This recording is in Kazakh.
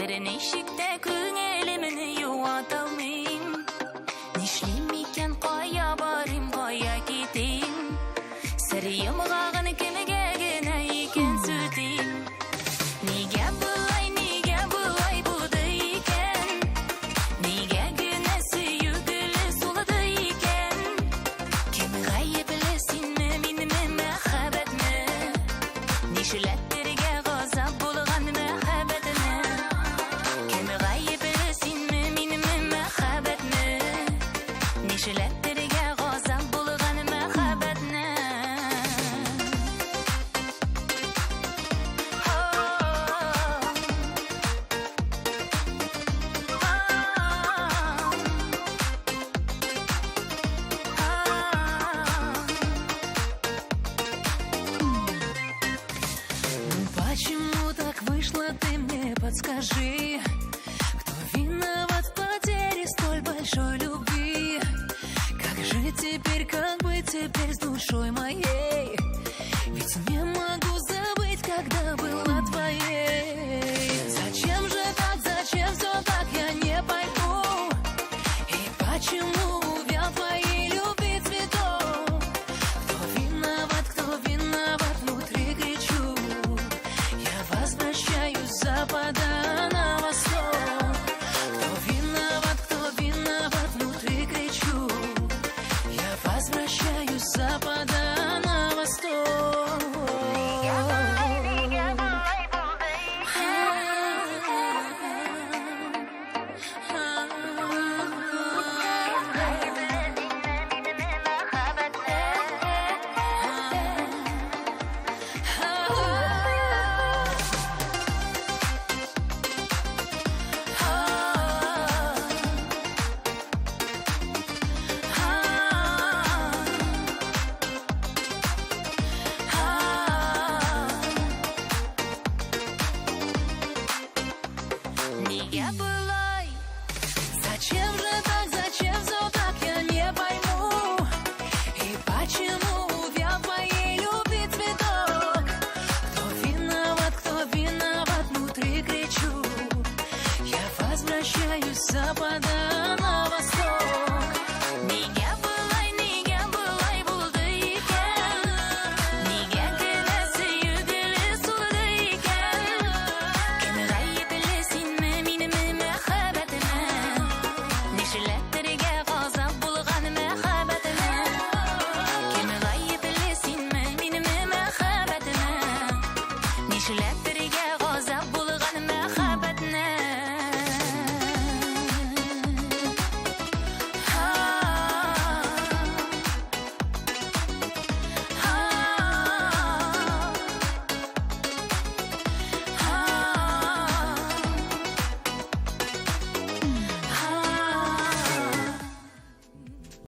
Беренешикте көңелімені юата алмайм. Нешлейм екен қая барым, қая кетейм. Сірейім ғағын кімге генә екен сөтейм. Неге бұлай бұды екен? Неге генә сүйу гүлі солыды екен? Кім ғайыплы сенме, меніме мәхәббәтме? Нешіләттерге ғазап болған мәхәббәтіне? Кім ғайыплы сенме, меніме мәхәббәтме? Нешіләттерге ғазап болған мәхәббәтіне? Почему так вышло, ты мне подскажи, кто виноват в потере столь большой любви? Как жить теперь, как быть теперь с душой моей? Ведь не могу забыть, когда была твоей.